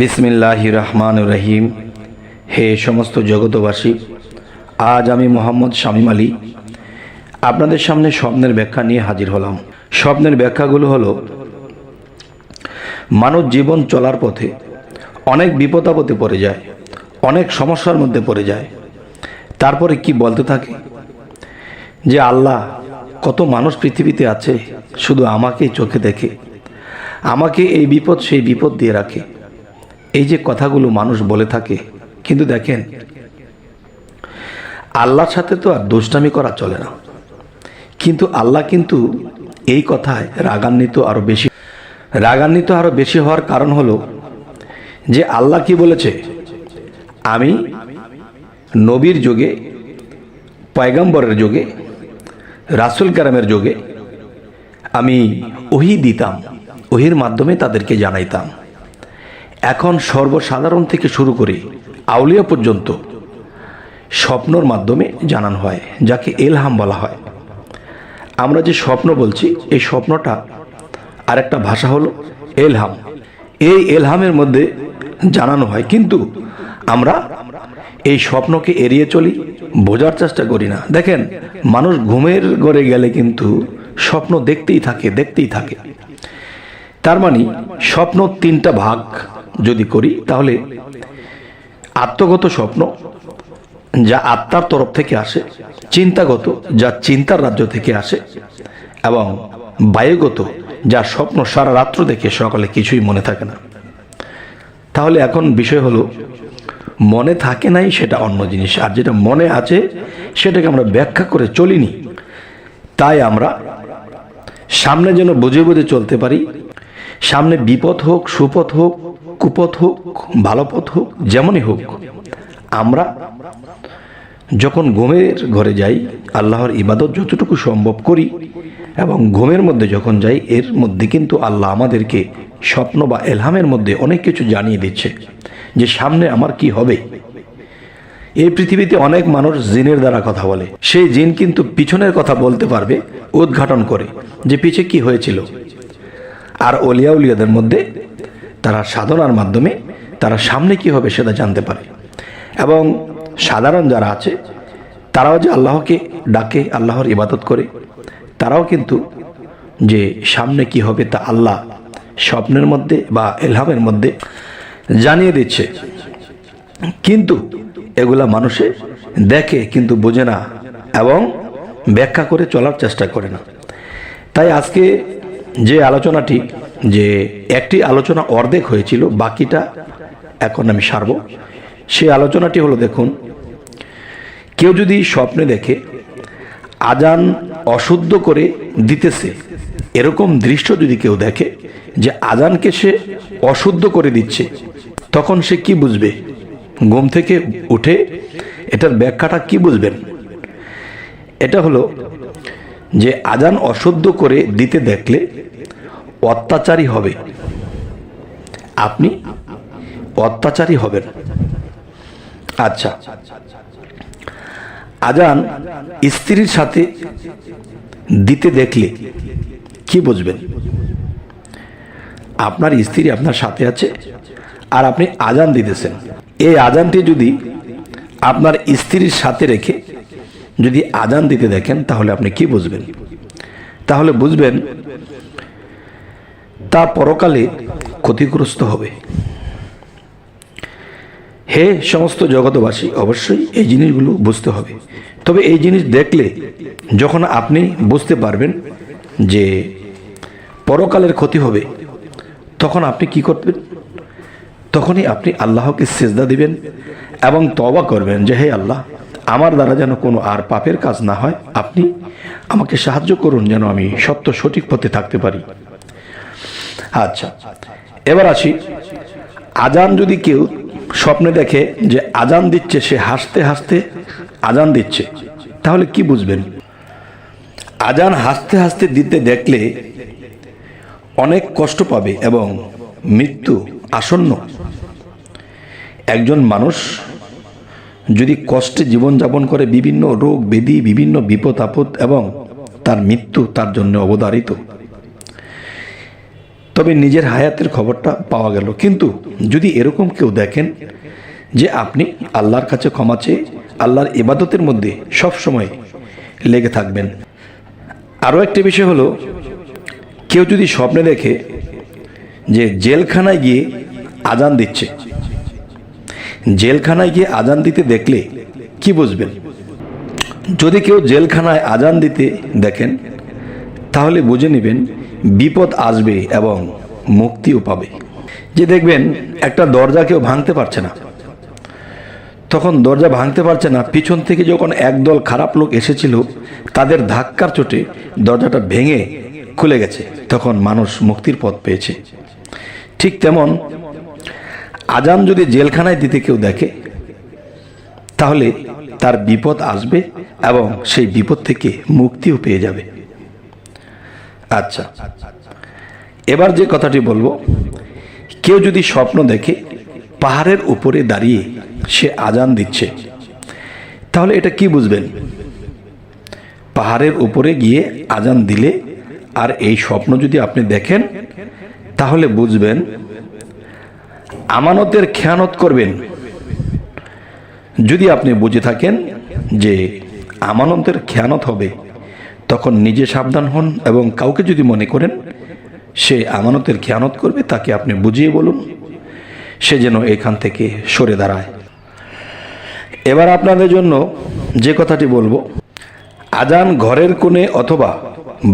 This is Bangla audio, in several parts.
বিসমিল্লাহির রহমানির রহিম। হে সমস্ত জগতবাসী, আজ আমি মোহাম্মদ শামীম আলী আপনাদের সামনে স্বপ্নের ব্যাখ্যা নিয়ে হাজির হলাম। স্বপ্নের ব্যাখ্যাগুলো হলো, মানব জীবন চলার পথে অনেক বিপদ আপদে পড়ে যায়, অনেক সমস্যার মধ্যে পড়ে যায়। তারপরে কি বলতে থাকে যে আল্লাহ, কত মানুষ পৃথিবীতে আছে, শুধু আমাকেই চোখে দেখে, আমাকে এই বিপদ সেই বিপদ দিয়ে রাখে। এই যে কথাগুলো মানুষ বলে থাকে, কিন্তু দেখেন আল্লাহর সাথে তো আর দুষ্টামি করা চলে না। কিন্তু আল্লাহ কিন্তু এই কথায় রাগান্বিত আরো বেশি হওয়ার কারণ হলো যে আল্লাহ কি বলেছে, আমি নবীর যুগে, পয়গম্বরের যুগে, রাসূল কারামের যুগে আমি ওহী দিতাম, ওহীর মাধ্যমে তাদেরকে জানাইতাম। এখন সর্বসাধারণ থেকে শুরু করে আউলিয়া পর্যন্ত স্বপ্নর মাধ্যমে জানানো হয়, যাকে ইলহাম বলা হয়। আমরা যে স্বপ্ন বলছি, এই স্বপ্নটা আরেকটা ভাষা হলো ইলহাম। এই ইলহামের মধ্যে জানানো হয়, কিন্তু আমরা এই স্বপ্নকে এড়িয়ে চলি, বোঝার চেষ্টা করি না। দেখেন, মানুষ ঘুমের ঘরে গেলে কিন্তু স্বপ্ন দেখতেই থাকে। তার মানে স্বপ্ন তিনটা ভাগ যদি করি, তাহলে আত্মগত স্বপ্ন, যা আত্মার তরফ থেকে আসে; চিন্তাগত, যা চিন্তার রাজ্য থেকে আসে; এবং বায়ুগত, যা স্বপ্ন সারা রাত্র দেখে সকালে কিছুই মনে থাকে না। তাহলে এখন বিষয় হলো, মনে থাকে নাই সেটা অন্য জিনিস, আর যেটা মনে আছে সেটাকে আমরা ব্যাখ্যা করে চলিনি। তাই আমরা সামনে যেন বুঝে বুঝে চলতে পারি। সামনে বিপদ হোক, সুপথ হোক, কুপথ হোক, ভালো পথ হোক, যেমনই হোক, আমরা যখন ঘুমের ঘরে যাই, আল্লাহর ইবাদত যতটুকু সম্ভব করি, এবং ঘুমের মধ্যে যখন যাই, এর মধ্যে কিন্তু আল্লাহ আমাদেরকে স্বপ্ন বা ইলহামের মধ্যে অনেক কিছু জানিয়ে দিচ্ছে যে সামনে আমার কি হবে। এই পৃথিবীতে অনেক মানুষ জিনের দ্বারা কথা বলে। সেই জিন কিন্তু পিছনের কথা বলতে পারবে, উদ্ঘাটন করে যে পিছে কি হয়েছিল। আর উলিয়াদের মধ্যে তারা সাধনার মাধ্যমে তারা সামনে কি হবে সেটা জানতে পারে। এবং সাধারণ যারা আছে, তারাও যে আল্লাহকে ডাকে, আল্লাহর ইবাদত করে, তারাও কিন্তু যে সামনে কি হবে তা আল্লাহ স্বপ্নের মধ্যে বা ইলহামের মধ্যে জানিয়ে দিচ্ছে। কিন্তু এগুলা মানুষে দেখে কিন্তু বোঝে না, এবং ব্যাখ্যা করে চলার চেষ্টা করে না। তাই আজকে যে আলোচনাটি, যে একটি আলোচনা অর্ধেক হয়েছিল, বাকিটা এখন আমি সারব। সেই আলোচনাটি হলো, দেখুন, কেউ যদি স্বপ্নে দেখে আজান অশুদ্ধ করে দিতেছে, এরকম দৃশ্য যদি কেউ দেখে যে আজানকে সে অশুদ্ধ করে দিচ্ছে, তখন সে কি বুঝবে? ঘুম থেকে উঠে এটার ব্যাখ্যাটা কি বুঝবেন? এটা হলো যে আজান অশুদ্ধ করে দিতে দেখলে অত্যাচারী হবে, আপনি অত্যাচারী হবেন। আচ্ছা, আজান স্ত্রীর সাথে দিতে দেখলে কি বুঝবেন? আপনার স্ত্রী আপনার সাথে আছে, আর আপনি আজান দিতেছেন। এই আজানটি যদি আপনার স্ত্রীর সাথে রেখে যদি আজান দিতে দেখেন, তাহলে আপনি কি বুঝবেন? তাহলে বুঝবেন তা পরকালে ক্ষতিগ্রস্ত হবে। হে সমস্ত জগতবাসী, অবশ্যই এই জিনিসগুলো বুঝতে হবে। তবে এই জিনিস দেখলে যখন আপনি বুঝতে পারবেন যে পরকালের ক্ষতি হবে, তখন আপনি কি করবেন? তখনই আপনি আল্লাহকে সিজদা দিবেন এবং তওবা করবেন যে হে আল্লাহ, আমার দ্বারা যেন কোনো আর পাপের কাজ না হয়, আপনি আমাকে সাহায্য করুন যেন আমি সত্য সঠিক পথে থাকতে পারি। আচ্ছা, এবার আসি, আজান যদি কেউ স্বপ্নে দেখে যে আজান দিচ্ছে, সে হাসতে হাসতে আজান দিচ্ছে, তাহলে কি বুঝবেন? আজান হাসতে হাসতে দিতে দেখলে অনেক কষ্ট পাবে এবং মৃত্যু আসন্ন। একজন মানুষ যদি কষ্টে জীবনযাপন করে, বিভিন্ন রোগ ব্যাধি, বিভিন্ন বিপদ আপদ, এবং তার মৃত্যু তার জন্য অবধারিত। তবে নিজের হায়াতের খবরটা পাওয়া গেল। কিন্তু যদি এরকম কেউ দেখেন যে আপনি আল্লাহর কাছে ক্ষমা চেয়ে আল্লাহর ইবাদতের মধ্যে সব সময় লেগে থাকবেন। আরও একটি বিষয় হলো, কেউ যদি স্বপ্নে দেখে যে জেলখানায় গিয়ে আজান দিচ্ছে, জেলখানায় গিয়ে আজান দিতে দেখলে কি বুঝবেন? যদি কেউ জেলখানায় আজান দিতে দেখেন তাহলে বুঝে নেবেন বিপদ আসবে এবং মুক্তিও পাবে। যে দেখবেন একটা দরজা কেউ ভাঙতে পারছে না, তখন দরজা ভাঙতে পারছে না, পিছন থেকে যখন একদল খারাপ লোক এসেছিল তাদের ধাক্কার চোটে দরজাটা ভেঙে খুলে গেছে, তখন মানুষ মুক্তির পথ পেয়েছে। ঠিক তেমন আজান যদি জেলখানায় দিতে কেউ দেখে তাহলে তার বিপদ আসবে এবং সেই বিপদ থেকে মুক্তিও পেয়ে যাবে। আচ্ছা, এবার যে কথাটি বলবো, কেউ যদি স্বপ্ন দেখে পাহাড়ের উপরে দাঁড়িয়ে সে আজান দিচ্ছে, তাহলে এটা কি বুঝবেন? পাহাড়ের উপরে গিয়ে আজান দিলে আর এই স্বপ্ন যদি আপনি দেখেন তাহলে বুঝবেন আমানতের খেয়ানত করবেন। যদি আপনি বুঝে থাকেন যে আমানতের খেয়ানত হবে, তখন নিজে সাবধান হন এবং কাউকে যদি মনে করেন সে আমানতের খেয়ানত করবে, তাকে আপনি বুঝিয়ে বলুন, সে যেন এখান থেকে সরে দাঁড়ায়। এবার আপনাদের জন্য যে কথাটি বলবো, আজান ঘরের কোণে অথবা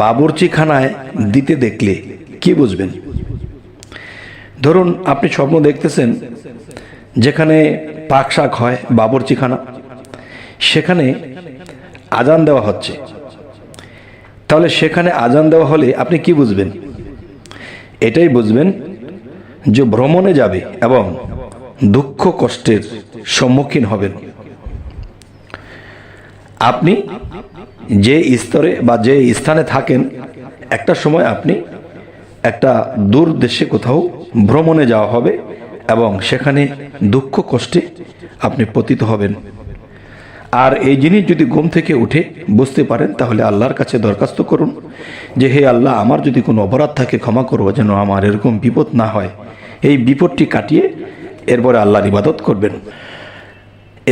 বাবুর্চিখানায় দিতে দেখলে কি বুঝবেন? ধরুন আপনি স্বপ্ন দেখতেছেন যেখানে পাক শাক হয়, বাবুর্চিখানা, সেখানে আজান দেওয়া হচ্ছে, তাহলে সেখানে আজান দেওয়া হলে আপনি কি বুঝবেন? এটাই বুঝবেন যে ভ্রমণে যাবে এবং দুঃখ কষ্টের সম্মুখীন হবেন। আপনি যে স্তরে বা যে স্থানে থাকেন, একটা সময় আপনি একটা দূর দেশে কোথাও ভ্রমণে যাওয়া হবে এবং সেখানে দুঃখ কষ্টে আপনি পতিত হবেন। আর এই জিনিস যদি ঘুম থেকে উঠে বুঝতে পারেন তাহলে আল্লাহর কাছে দরখাস্ত করুন যে হে আল্লাহ, আমার যদি কোনো অপরাধ থাকে ক্ষমা করবো, যেন আমার এরকম বিপদ না হয়। এই বিপদটি কাটিয়ে এরপরে আল্লাহর ইবাদত করবেন।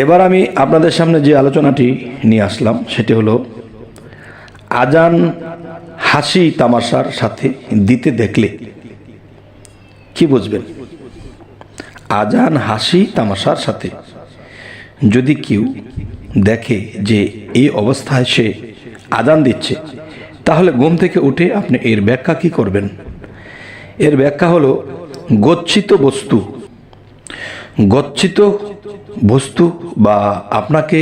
এবার আমি আপনাদের সামনে যে আলোচনাটি নিয়ে আসলাম সেটি হলো, আজান হাসি তামাশার সাথে দিতে দেখলে কি বুঝবেন? আজান হাসি তামাশার সাথে যদি কেউ দেখে যে এই অবস্থায় সে আজান দিচ্ছে, তাহলে ঘুম থেকে উঠে আপনি এর ব্যাখ্যা কি করবেন? এর ব্যাখ্যা হলো, গচ্ছিত বস্তু বা আপনাকে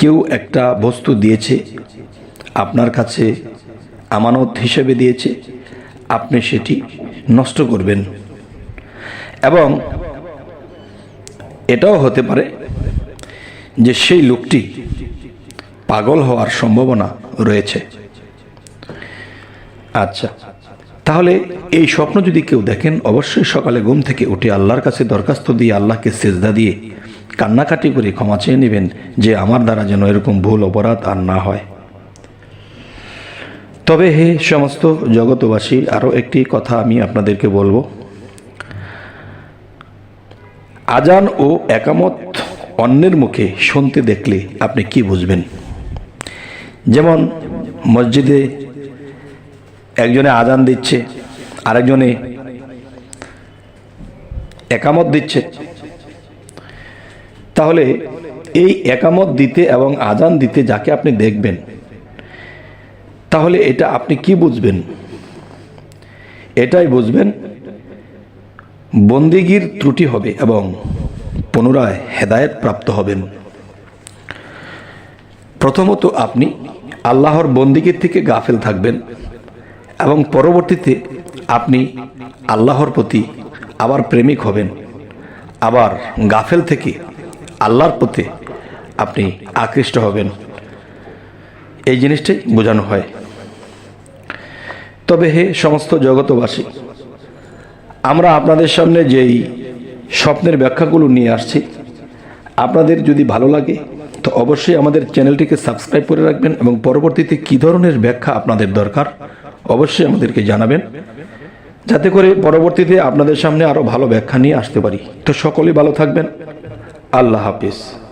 কেউ একটা বস্তু দিয়েছে, আপনার কাছে আমানত হিসেবে দিয়েছে, আপনি সেটি নষ্ট করবেন। এবং এটাও হতে পারে যে সেই লোকটি পাগল হওয়ার সম্ভাবনা রয়েছে। আচ্ছা, তাহলে এই স্বপ্ন যদি কেউ দেখেন, অবশ্যই সকালে ঘুম থেকে উঠে আল্লাহর কাছে দরখাস্ত দিয়ে, আল্লাহকে সেজদা দিয়ে কান্নাকাটি করে ক্ষমা চেয়ে নেবেন যে আমার দ্বারা যেন এরকম ভুল অপরাধ আর না হয়। তবে হে সমস্ত জগতবাসী, আরও একটি কথা আমি আপনাদেরকে বলবো, আজান ও একামত অন্যের মুখে শুনতে দেখলে আপনি কি বুঝবেন? যেমন মসজিদে একজনে আজান দিচ্ছে, আরেকজনে একামত দিচ্ছে, তাহলে এই একামত দিতে এবং আজান দিতে যাকে আপনি দেখবেন, তাহলে এটা আপনি কি বুঝবেন? এটাই বুঝবেন বন্দিগির ত্রুটি হবে এবং পুনরায় হেদায়েত প্রাপ্ত হবেন। প্রথমত আপনি আল্লাহর বন্দিগির থেকে গাফেল থাকবেন এবং পরবর্তীতে আপনি আল্লাহর প্রতি আবার প্রেমিক হবেন, আবার গাফেল থেকে আল্লাহর প্রতি আপনি আকৃষ্ট হবেন। এই জিনিসটাই বোঝানো হয়। তবে হে সমস্ত জগতবাসী, আমরা আপনাদের সামনে যেই স্বপ্নের ব্যাখ্যাগুলো নিয়ে আসছি, আপনাদের যদি ভালো লাগে তো অবশ্যই আমাদের চ্যানেলটিকে সাবস্ক্রাইব করে রাখবেন এবং পরবর্তীতে কী ধরনের ব্যাখ্যা আপনাদের দরকার অবশ্যই আমাদেরকে জানাবেন। যাতে করে পরবর্তীতে আপনাদের সামনে আরও ভালো ব্যাখ্যা নিয়ে আসতে পারি। তো সকলেই ভালো থাকবেন। আল্লাহ হাফিজ।